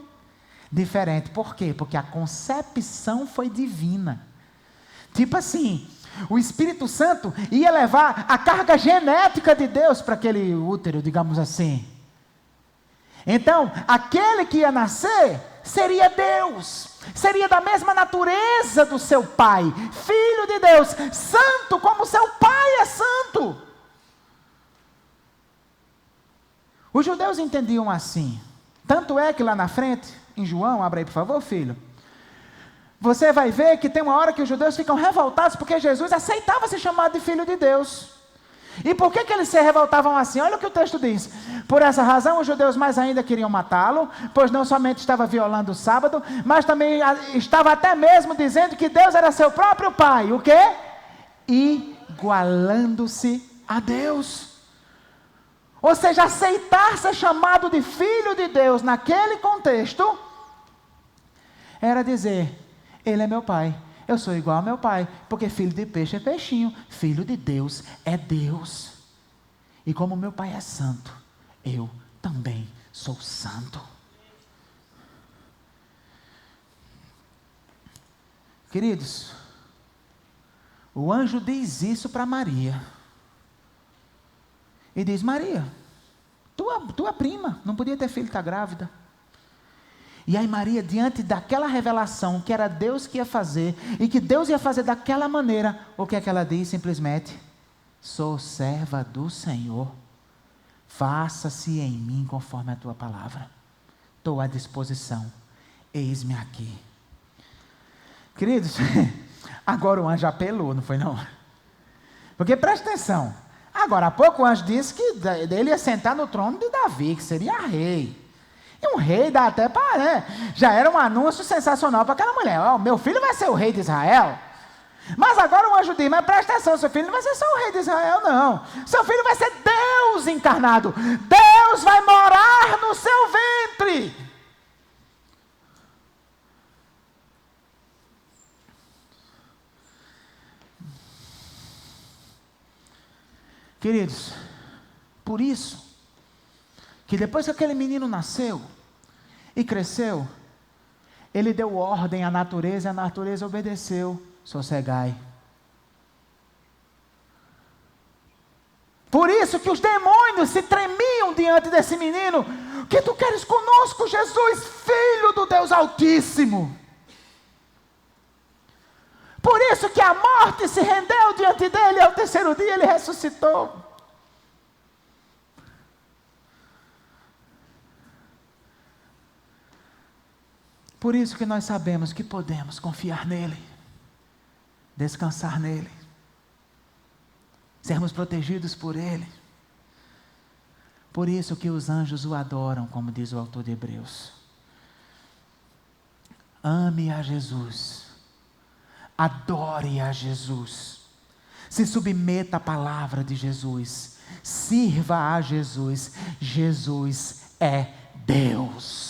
diferente. Por quê? Porque a concepção foi divina. Tipo assim, o Espírito Santo ia levar a carga genética de Deus para aquele útero, digamos assim. Então, aquele que ia nascer seria Deus. Seria da mesma natureza do seu pai. Filho de Deus, santo como seu pai é santo. Os judeus entendiam assim, Tanto é que lá na frente, em João, abra aí por favor, filho, você vai ver que tem uma hora que os judeus ficam revoltados porque Jesus aceitava ser chamado de filho de Deus. E por que eles se revoltavam assim? Olha o que o texto diz. Por essa razão os judeus mais ainda queriam matá-lo, pois não somente estava violando o sábado, mas também estava até mesmo dizendo que Deus era seu próprio Pai. O quê? Igualando-se a Deus. Ou seja, aceitar ser chamado de filho de Deus naquele contexto era dizer: Ele é meu pai, eu sou igual ao meu pai, porque filho de peixe é peixinho, filho de Deus é Deus. E como meu pai é santo, eu também sou santo. Queridos, o anjo diz isso para Maria. E diz: Maria, tua prima não podia ter filho, está grávida. E aí Maria, diante daquela revelação que era Deus que ia fazer, e que Deus ia fazer daquela maneira, o que é que ela diz? Simplesmente: sou serva do Senhor, faça-se em mim conforme a tua palavra. Estou à disposição, eis-me aqui. Queridos, agora o anjo apelou, não foi não? Porque presta atenção, agora há pouco o anjo disse que ele ia sentar no trono de Davi, que seria rei. E um rei dá até para, né? Já era um anúncio sensacional para aquela mulher: ó, meu filho vai ser o rei de Israel. Mas agora o anjo diz: mas presta atenção, seu filho não vai ser só o rei de Israel, não. Seu filho vai ser Deus encarnado. Deus vai morar no seu ventre. Queridos, por isso que depois que aquele menino nasceu e cresceu, ele deu ordem à natureza, e a natureza obedeceu: sossegai. Por isso que os demônios se tremiam diante desse menino. O que tu queres conosco, Jesus, filho do Deus Altíssimo? Por isso que a morte se rendeu diante dele, e ao terceiro dia ele ressuscitou. Por isso que nós sabemos que podemos confiar nele, descansar nele, sermos protegidos por ele. Por isso que os anjos o adoram, como diz o autor de Hebreus. Ame a Jesus, adore a Jesus, se submeta à palavra de Jesus, sirva a Jesus. Jesus é Deus.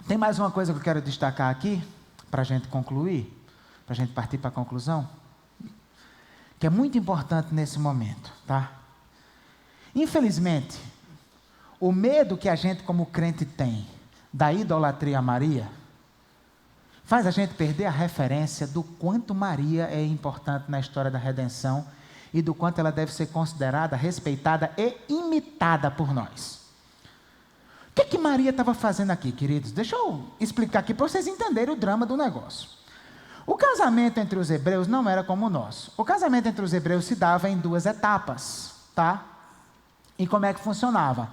Tem mais uma coisa que eu quero destacar aqui, para a gente concluir, para a gente partir para a conclusão, que é muito importante nesse momento, tá? Infelizmente, o medo que a gente como crente tem da idolatria a Maria, faz a gente perder a referência do quanto Maria é importante na história da redenção e do quanto ela deve ser considerada, respeitada e imitada por nós. O que Maria estava fazendo aqui, queridos? Deixa eu explicar aqui para vocês entenderem o drama do negócio. O casamento entre os hebreus não era como o nosso. O casamento entre os hebreus se dava em 2 etapas, tá? E como é que funcionava?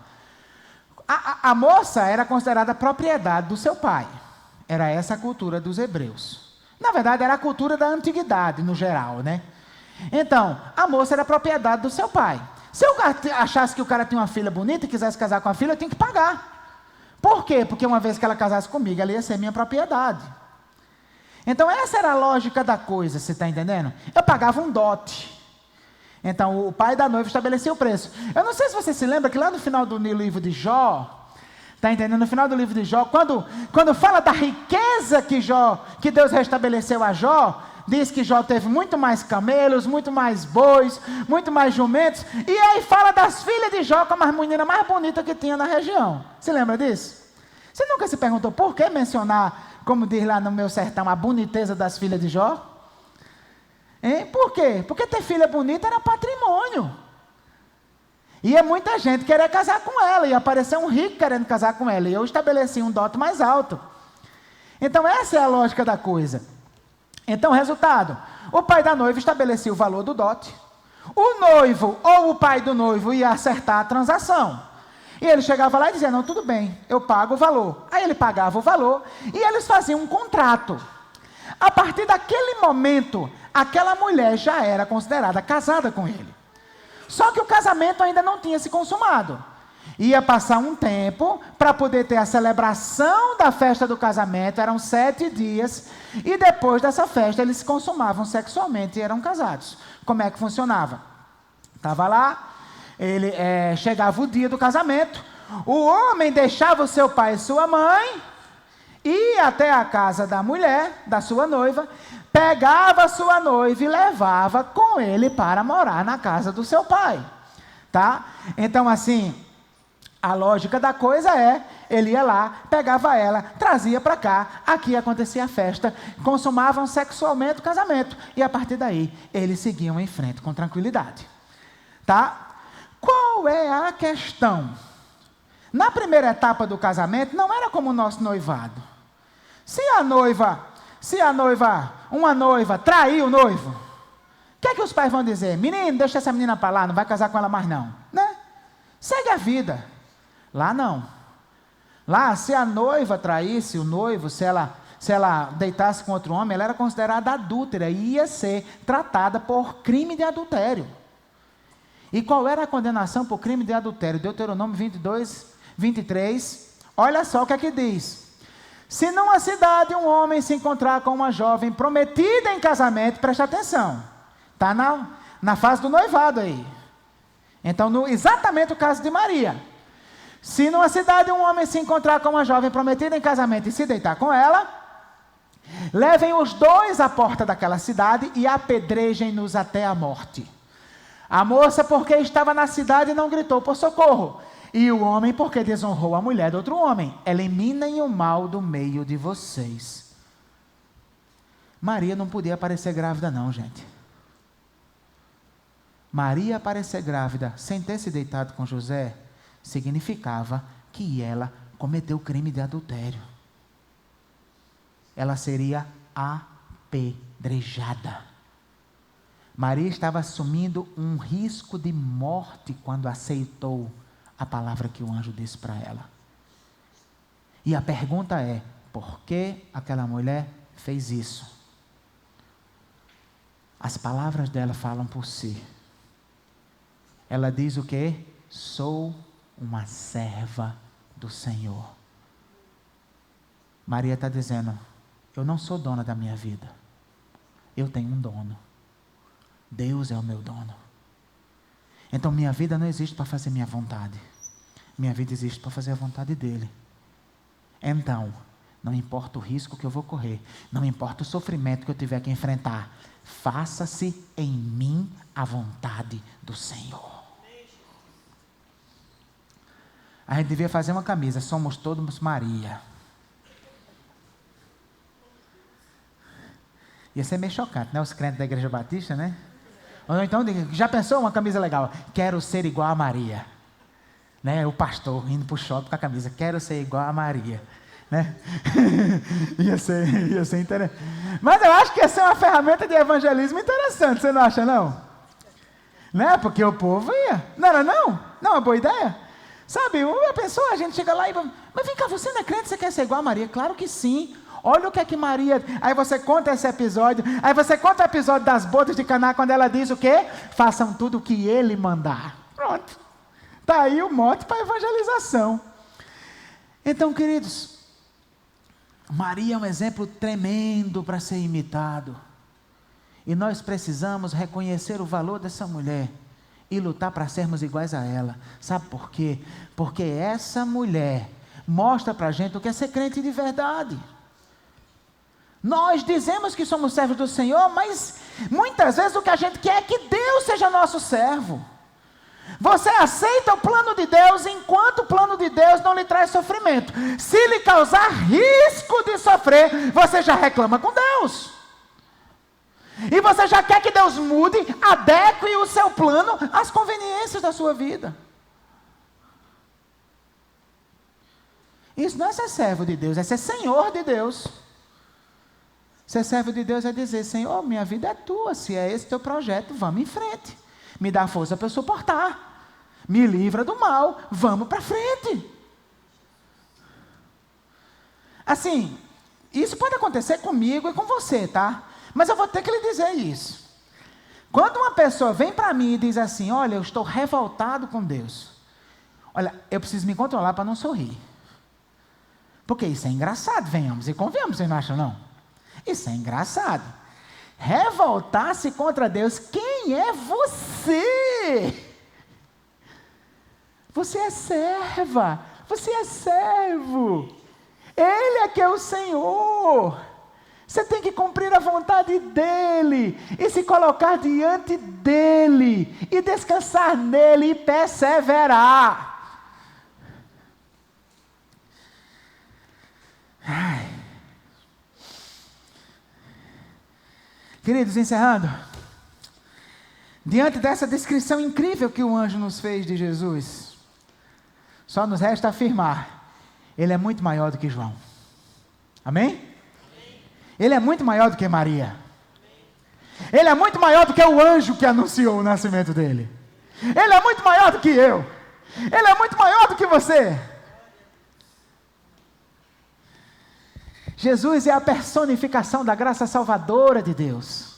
A moça era considerada propriedade do seu pai. Era essa a cultura dos hebreus. Na verdade, era a cultura da antiguidade, no geral, né? Então, a moça era propriedade do seu pai. Se eu achasse que o cara tinha uma filha bonita e quisesse casar com a filha, eu tinha que pagar. Por quê? Porque uma vez que ela casasse comigo, ela ia ser minha propriedade. Então essa era a lógica da coisa, você está entendendo? Eu pagava um dote. Então o pai da noiva estabelecia o preço. Eu não sei se você se lembra que lá no final do livro de Jó, está entendendo? No final do livro de Jó, quando fala da riqueza que Deus restabeleceu a Jó, diz que Jó teve muito mais camelos, muito mais bois, muito mais jumentos, e aí fala das filhas de Jó como a menina mais bonita que tinha na região. Você lembra disso? Você nunca se perguntou por que mencionar, como diz lá no meu sertão, a boniteza das filhas de Jó? Hein? Por quê? Porque ter filha bonita era patrimônio. Ia muita gente querer casar com ela, ia aparecer um rico querendo casar com ela, e eu estabeleci um dote mais alto. Então essa é a lógica da coisa. Então, resultado, o pai da noiva estabelecia o valor do dote, o noivo ou o pai do noivo ia acertar a transação. E ele chegava lá e dizia, não, tudo bem, eu pago o valor. Aí ele pagava o valor e eles faziam um contrato. A partir daquele momento, aquela mulher já era considerada casada com ele. Só que o casamento ainda não tinha se consumado. Ia passar um tempo para poder ter a celebração da festa do casamento, eram 7 dias, e depois dessa festa eles se consumavam sexualmente e eram casados. Como é que funcionava? Estava lá, chegava o dia do casamento, o homem deixava o seu pai e sua mãe, ia até a casa da mulher, da sua noiva, pegava a sua noiva e levava com ele para morar na casa do seu pai. Tá? Então assim, a lógica da coisa ele ia lá, pegava ela, trazia para cá, aqui acontecia a festa, consumavam sexualmente o casamento, e a partir daí, eles seguiam em frente com tranquilidade. Tá? Qual é a questão? Na primeira etapa do casamento, não era como o nosso noivado. Se uma noiva trair o noivo, o que é que os pais vão dizer? Menino, deixa essa menina para lá, não vai casar com ela mais não. Né? Segue a vida. Lá não. Lá, se a noiva traísse o noivo, se ela deitasse com outro homem, ela era considerada adúltera e ia ser tratada por crime de adultério. E qual era a condenação por crime de adultério? Deuteronômio 22, 23. Olha só o que aqui diz. Se numa cidade um homem se encontrar com uma jovem prometida em casamento, preste atenção. Está na fase do noivado aí. Então, exatamente o caso de Maria. Se numa cidade um homem se encontrar com uma jovem prometida em casamento e se deitar com ela, levem os dois à porta daquela cidade e apedrejem-nos até a morte. A moça, porque estava na cidade, não gritou por socorro. E o homem, porque desonrou a mulher de outro homem. Eliminem o mal do meio de vocês. Maria não podia aparecer grávida não, gente. Maria aparecer grávida sem ter se deitado com José significava que ela cometeu crime de adultério. Ela seria apedrejada. Maria estava assumindo um risco de morte quando aceitou a palavra que o anjo disse para ela. E a pergunta é, por que aquela mulher fez isso? As palavras dela falam por si. Ela diz o quê? Sou uma serva do Senhor. Maria está dizendo, eu não sou dona da minha vida. Eu tenho um dono. Deus é o meu dono. Então minha vida não existe para fazer minha vontade. Minha vida existe para fazer a vontade dele. Então, não importa o risco que eu vou correr, não importa o sofrimento que eu tiver que enfrentar, faça-se em mim a vontade do Senhor. A gente devia fazer uma camisa, somos todos Maria. Ia ser meio chocante, né? Os crentes da Igreja Batista, né? Ou então, já pensou uma camisa legal? Quero ser igual a Maria. Né? O pastor indo para o shopping com a camisa, quero ser igual a Maria. Né? ia ser interessante. Mas eu acho que ia ser uma ferramenta de evangelismo interessante, você não acha não? Né? Porque o povo ia. Não era não? Não é uma boa ideia? Sabe, a pessoa, a gente chega lá e... Mas vem cá, você não é crente, você quer ser igual a Maria? Claro que sim. Olha o que é que Maria... Aí você conta esse episódio. Aí você conta o episódio das bodas de Caná, quando ela diz o quê? Façam tudo o que ele mandar. Pronto. Está aí o mote para a evangelização. Então, queridos, Maria é um exemplo tremendo para ser imitado. E nós precisamos reconhecer o valor dessa mulher e lutar para sermos iguais a ela. Sabe por quê? Porque essa mulher mostra para a gente o que é ser crente de verdade. Nós dizemos que somos servos do Senhor, mas muitas vezes o que a gente quer é que Deus seja nosso servo. Você aceita o plano de Deus enquanto o plano de Deus não lhe traz sofrimento. Se lhe causar risco de sofrer, você já reclama com Deus. E você já quer que Deus mude, adeque o seu plano às conveniências da sua vida. Isso não é ser servo de Deus, é ser senhor de Deus. Ser servo de Deus é dizer, Senhor, minha vida é tua, se é esse teu projeto, vamos em frente. me dá força para eu suportar, me livra do mal, vamos para frente. Assim, isso pode acontecer comigo e com você, tá? Mas eu vou ter que lhe dizer isso. Quando uma pessoa vem para mim e diz assim, olha, eu estou revoltado com Deus. Olha, eu preciso me controlar para não sorrir. Porque isso é engraçado, venhamos e convenhamos, vocês não acham não? Isso é engraçado. Revoltar-se contra Deus, quem é você? Você é serva, você é servo. Ele é que é o Senhor. Você tem que cumprir a vontade dEle, e se colocar diante dEle, e descansar nele, e perseverar. Ai. Queridos, encerrando, diante dessa descrição incrível que o anjo nos fez de Jesus, só nos resta afirmar, ele é muito maior do que João. Amém? Ele é muito maior do que Maria. Ele é muito maior do que o anjo que anunciou o nascimento dele. Ele é muito maior do que eu. Ele é muito maior do que você. Jesus é a personificação da graça salvadora de Deus.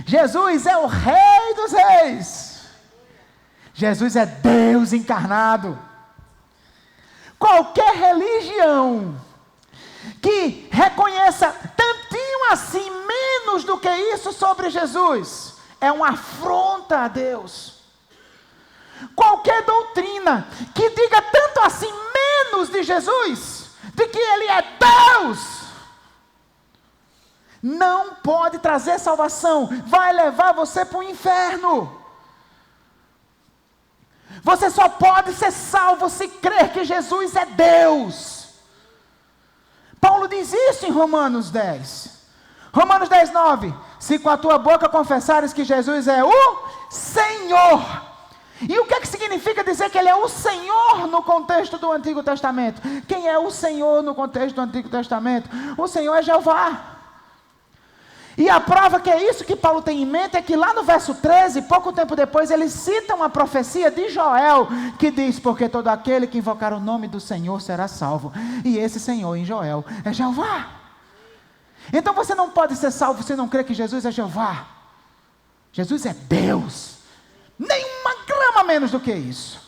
Jesus é o Rei dos Reis. Jesus é Deus encarnado. Qualquer religião que reconheça tantinho assim, menos do que isso sobre Jesus, é uma afronta a Deus. Qualquer doutrina que diga tanto assim, menos de Jesus, de que Ele é Deus, não pode trazer salvação, vai levar você para o inferno. Você só pode ser salvo se crer que Jesus é Deus. Paulo diz isso em Romanos 10. Romanos 10, 9. Se com a tua boca confessares que Jesus é o Senhor. E o que é que significa dizer que Ele é o Senhor no contexto do Antigo Testamento? Quem é o Senhor no contexto do Antigo Testamento? O Senhor é Jeová. E a prova que é isso que Paulo tem em mente é que lá no verso 13, pouco tempo depois, ele cita uma profecia de Joel, que diz, porque todo aquele que invocar o nome do Senhor será salvo. E esse Senhor em Joel é Jeová. Então você não pode ser salvo se não crer que Jesus é Jeová. Jesus é Deus. Nenhuma grama menos do que isso.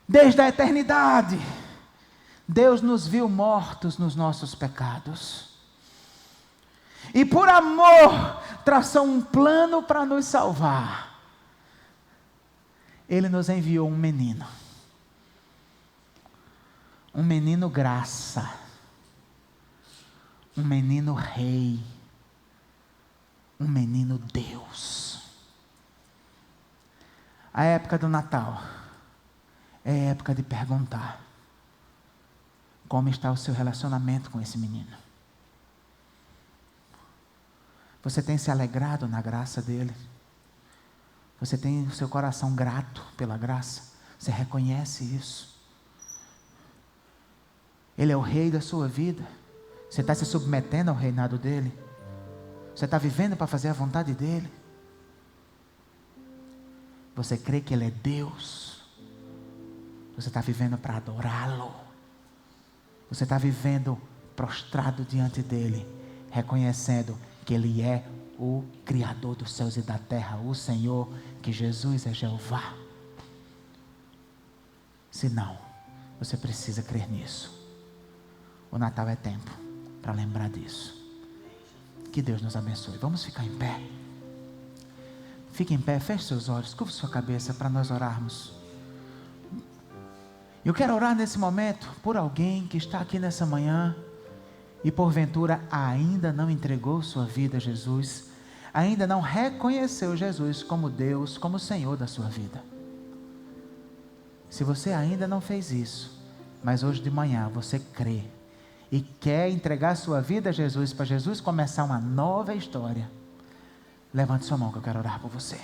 Desde a eternidade, Deus nos viu mortos nos nossos pecados. E por amor, traçou um plano para nos salvar. Ele nos enviou um menino. Um menino graça. Um menino rei. Um menino Deus. A época do Natal é época de perguntar: como está o seu relacionamento com esse menino? Você tem se alegrado na graça dele? Você tem o seu coração grato pela graça? Você reconhece isso? Ele é o rei da sua vida. Você está se submetendo ao reinado dele? Você está vivendo para fazer a vontade dele? Você crê que ele é Deus? Você está vivendo para adorá-lo? Você está vivendo prostrado diante dele, reconhecendo que ele é o Criador dos céus e da terra, o Senhor, que Jesus é Jeová? Se não, você precisa crer nisso. O Natal é tempo para lembrar disso. Que Deus nos abençoe. Vamos ficar em pé. Fique em pé, feche seus olhos, curva sua cabeça para nós orarmos. Eu quero orar nesse momento por alguém que está aqui nessa manhã e porventura ainda não entregou sua vida a Jesus, ainda não reconheceu Jesus como Deus, como Senhor da sua vida. Se você ainda não fez isso, mas hoje de manhã você crê e quer entregar sua vida a Jesus, para Jesus começar uma nova história, levante sua mão que eu quero orar por você.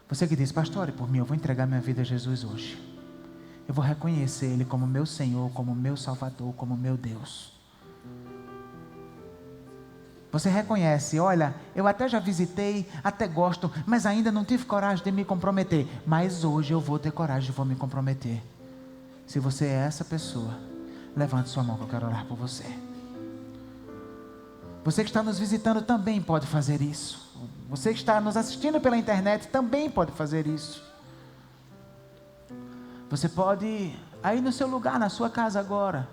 Você que diz: pastor, ore por mim, eu vou entregar minha vida a Jesus hoje. Eu vou reconhecer Ele como meu Senhor, como meu Salvador, como meu Deus. Você reconhece, olha, eu até já visitei, até gosto, mas ainda não tive coragem de me comprometer. Mas hoje eu vou ter coragem e vou me comprometer. Se você é essa pessoa, levante sua mão que eu quero orar por você. Você que está nos visitando também pode fazer isso. Você que está nos assistindo pela internet também pode fazer isso. Você pode, aí no seu lugar, na sua casa agora,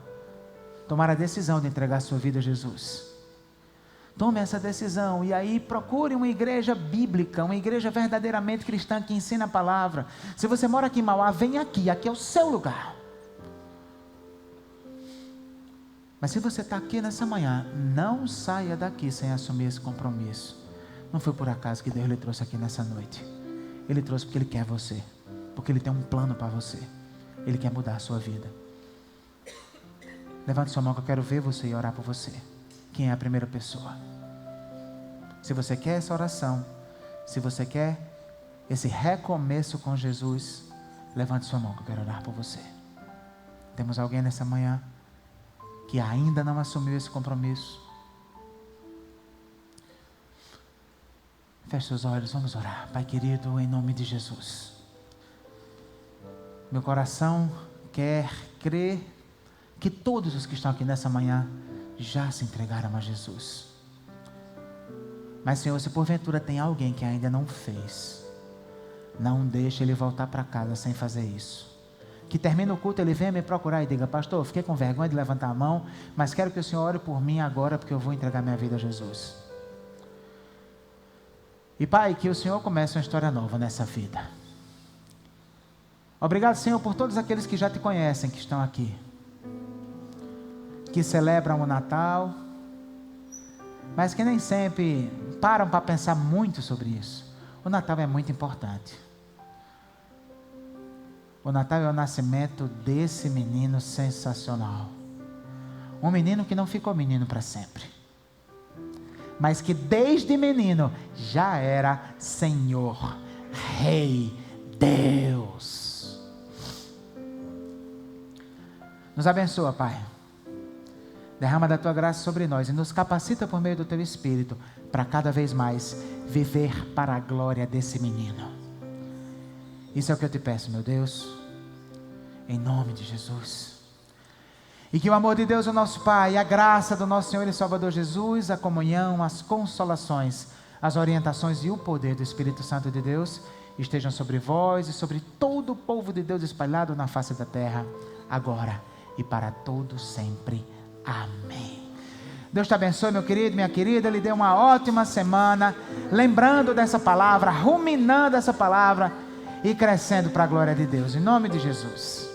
tomar a decisão de entregar sua vida a Jesus. Tome essa decisão e aí procure uma igreja bíblica, uma igreja verdadeiramente cristã que ensina a palavra. Se você mora aqui em Mauá, vem aqui, aqui é o seu lugar. Mas se você está aqui nessa manhã, não saia daqui sem assumir esse compromisso. Não foi por acaso que Deus lhe trouxe aqui nessa noite. Ele trouxe porque Ele quer você, porque Ele tem um plano para você. Ele quer mudar a sua vida. Levante sua mão que eu quero ver você e orar por você. Quem é a primeira pessoa? Se você quer essa oração, se você quer esse recomeço com Jesus, levante sua mão que eu quero orar por você. Temos alguém nessa manhã que ainda não assumiu esse compromisso? Feche seus olhos, vamos orar. Pai querido, em nome de Jesus. Meu coração quer crer que todos os que estão aqui nessa manhã já se entregaram a Jesus. Mas Senhor, se porventura tem alguém que ainda não fez, não deixe ele voltar para casa sem fazer isso. Que termine o culto, ele venha me procurar e diga: pastor, fiquei com vergonha de levantar a mão, mas quero que o Senhor ore por mim agora, porque eu vou entregar minha vida a Jesus. E Pai, que o Senhor comece uma história nova nessa vida. Obrigado, Senhor, por todos aqueles que já te conhecem, que estão aqui, que celebram o Natal, mas que nem sempre param para pensar muito sobre isso. O Natal é muito importante. O Natal é o nascimento desse menino sensacional. Um menino que não ficou menino para sempre, mas que desde menino já era Senhor, Rei, Deus. Nos abençoa, Pai. Derrama da Tua graça sobre nós e nos capacita por meio do Teu Espírito para cada vez mais viver para a glória desse menino. Isso é o que eu te peço, meu Deus, em nome de Jesus. E que o amor de Deus, o nosso Pai, a graça do nosso Senhor e Salvador Jesus, a comunhão, as consolações, as orientações e o poder do Espírito Santo de Deus estejam sobre vós e sobre todo o povo de Deus espalhado na face da terra, agora e para todo sempre. Amém. Deus te abençoe, meu querido, minha querida. Lhe dê uma ótima semana, lembrando dessa palavra, ruminando essa palavra e crescendo para a glória de Deus, em nome de Jesus.